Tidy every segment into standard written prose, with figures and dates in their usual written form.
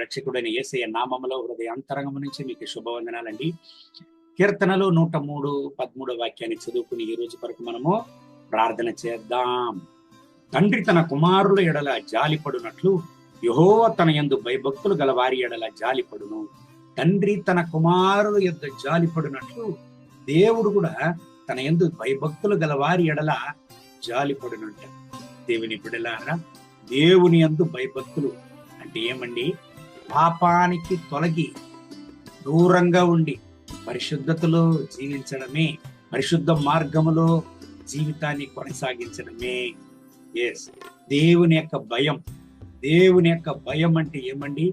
రక్షకుడైన యేసయ్య నామములో హృదయాంతరంగం నుంచి మీకు శుభవందనాలండి. కీర్తనలు 103:13 వాక్యాన్ని చదువుకుని ఈ రోజు వరకు మనము ప్రార్థన చేద్దాం. తండ్రి తన కుమారుల ఎడల జాలిపడునట్లు యెహోవా తన యందు భయభక్తులు గల వారి ఎడల జాలిపడును. తండ్రి తన కుమారుల యొద్ద జాలిపడునట్లు దేవుడు కూడా తన యందు భయభక్తులు గల వారి ఎడల జాలిపడునంట. దేవుని బిడ్డలారా, దేవుని యందు భయభక్తులు అంటే ఏమండి? పాపానికి తొలగి దూరంగా ఉండి పరిశుద్ధతలో జీవించడమే, పరిశుద్ధ మార్గములో జీవితాన్ని కొనసాగించడమే. ఎస్, దేవుని యొక్క భయం. దేవుని యొక్క భయం అంటే ఏమండి?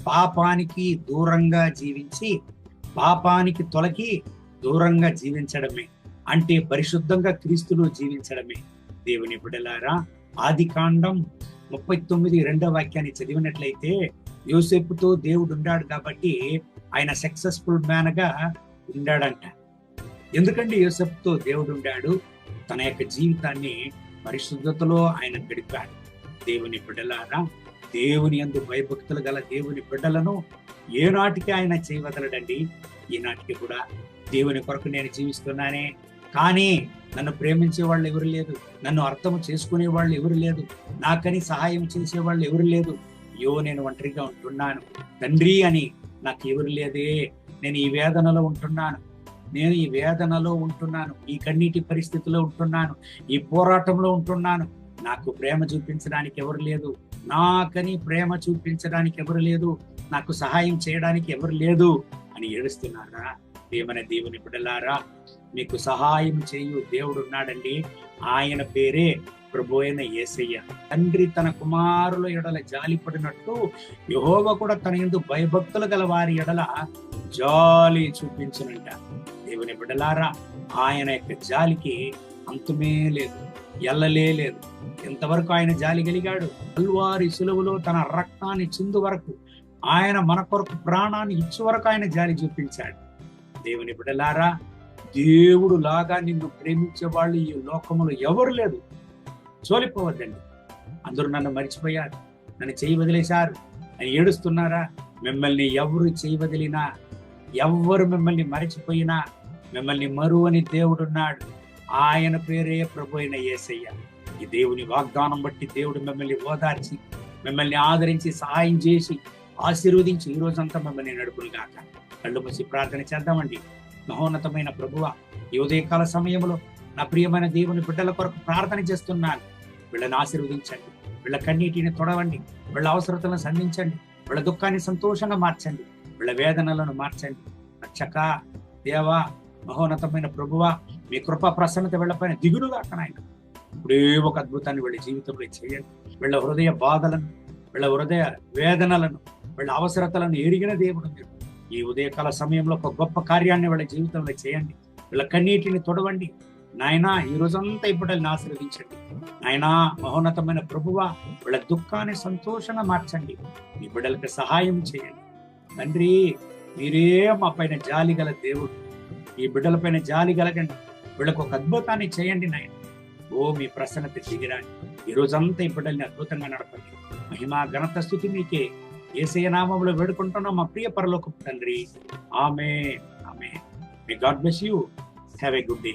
పాపానికి దూరంగా జీవించి పాపానికి తొలగి దూరంగా జీవించడమే, అంటే పరిశుద్ధంగా క్రీస్తులో జీవించడమే. దేవుని బిడ్డలారా, ఆదికాండం 39:2 వాక్యాన్ని చదివినట్లయితే యోసేపుతో దేవుడు ఉన్నాడు కాబట్టి ఆయన సక్సెస్ఫుల్ మ్యాన్ గా ఉన్నాడంట. ఎందుకంటే యోసేపుతో దేవుడు ఉన్నాడు, తన యొక్క జీవితాన్ని పరిశుద్ధతలో ఆయన గడిపాడు. దేవుని బిడ్డలారా, దేవుని యందు భయభక్తులు గల దేవుని బిడ్డలను ఏనాటికి ఆయన చేయవదలడండి. ఈనాటికి కూడా దేవుని కొరకు నేను జీవిస్తున్నానే, కానీ నన్ను ప్రేమించే వాళ్ళు ఎవరు లేదు, నన్ను అర్థం చేసుకునే వాళ్ళు ఎవరు లేదు, నాకని సహాయం చేసే వాళ్ళు ఎవరు లేదు. అయ్యో, నేను ఒంటరిగా ఉంటున్నాను తండ్రి అని నాకు ఎవరు లేదే, నేను ఈ వేదనలో ఉంటున్నాను, నేను ఈ వేదనలో ఉంటున్నాను, ఈ కన్నీటి పరిస్థితిలో ఉంటున్నాను, ఈ పోరాటంలో ఉంటున్నాను, నాకు ప్రేమ చూపించడానికి ఎవరు లేదు, నాకని ప్రేమ చూపించడానికి ఎవరు లేదు, నాకు సహాయం చేయడానికి ఎవరు లేదు అని ఏడుస్తున్నారా? ఏమనే దేవుని బిడ్డలారా, మీకు సహాయం చేయు దేవుడు ఉన్నాడండి. ఆయన పేరే ప్రభు అయిన యేసయ్య. తండ్రి తన కుమారుల ఎడల జాలిపడినట్టు యెహోవా కూడా తన యందు భయభక్తులు గల వారి ఎడల జాలి చూపించునంట. దేవుని బిడ్డలారా, ఆయన యొక్క జాలికి అంతమే లేదు, ఎల్లలే లేదు. ఎంతవరకు ఆయన జాలి కలిగాడు? కల్వారి సులువులో తన రక్తాన్ని చిందు వరకు, ఆయన మన కొరకు ప్రాణాన్ని ఇచ్చే వరకు ఆయన జాలి చూపించాడు. దేవుని బిడ్డలారా, దేవుడు లాగా నిన్ను ప్రేమించే వాళ్ళు ఈ లోకములో ఎవరు లేదు. చోలిపోవద్దండి. అందరూ నన్ను మర్చిపోయారు, నన్ను చేయి వదిలేశారు అని ఏడుస్తున్నారా? మిమ్మల్ని ఎవరు చేయి వదిలినా, ఎవరు మిమ్మల్ని మరచిపోయినా, మిమ్మల్ని మరువని దేవుడున్నాడు. ఆయన పేరే ప్రభు అయిన యేసయ్య. ఈ దేవుని వాగ్దానం బట్టి దేవుడు మిమ్మల్ని ఓదార్చి, మిమ్మల్ని ఆదరించి, సహాయం చేసి, ఆశీర్వదించి ఈ రోజంతా మిమ్మల్ని నడుపును గాక. కళ్ళు మూసి ప్రార్థన చేద్దామండి. మహోన్నతమైన ప్రభువా, ఈ ఉదయకాల సమయంలో నా ప్రియమైన దేవుని బిడ్డల కొరకు ప్రార్థన చేస్తున్నాను. వీళ్ళని ఆశీర్వదించండి, వీళ్ళ కన్నీటిని తొడవండి, వీళ్ళ అవసరతలను సంధించండి, వీళ్ళ దుఃఖాన్ని సంతోషంగా మార్చండి, వీళ్ళ వేదనలను మార్చండి. రక్షక దేవా, మహోన్నతమైన ప్రభువా, మీ కృపా ప్రసన్నత వీళ్ళపైన దిగులుగా నాయన. ఇప్పుడే ఒక అద్భుతాన్ని వీళ్ళ జీవితంలో చేయండి. వీళ్ళ హృదయ బాధలను, వీళ్ళ హృదయ వేదనలను, వీళ్ళ అవసరతలను ఎరిగిన దేవుడు మీరు. ఈ ఉదయకాల సమయంలో ఒక గొప్ప కార్యాన్ని వీళ్ళ జీవితంలో చేయండి. వీళ్ళ కన్నీటిని తొడవండి నాయనా. ఈ రోజంతా ఇప్పుడు ఆశీర్వదించండి నాయనా. మహోన్నతమైన ప్రభువా, వీళ్ళ దుఃఖాన్ని సంతోషంగా మార్చండి. మీ బిడ్డలకు సహాయం చేయండి తండ్రి. మీరే మా పైన జాలి గల దేవుడు. ఈ బిడ్డల పైన జాలి కలగండి. వీళ్ళకు ఒక అద్భుతాన్ని చేయండి నాయన. ఓ, మీ ప్రసన్నత దిగిరాని ఈ రోజంతా ఈ బిడ్డల్ని అద్భుతంగా నడపండి. మహిమా ఘనత స్తుతి మీకే. యేసయ్య నామములో వేడుకుంటున్నాం మా ప్రియ పరలోకపు తండ్రి. Amen, amen. May God bless you. Have a good day.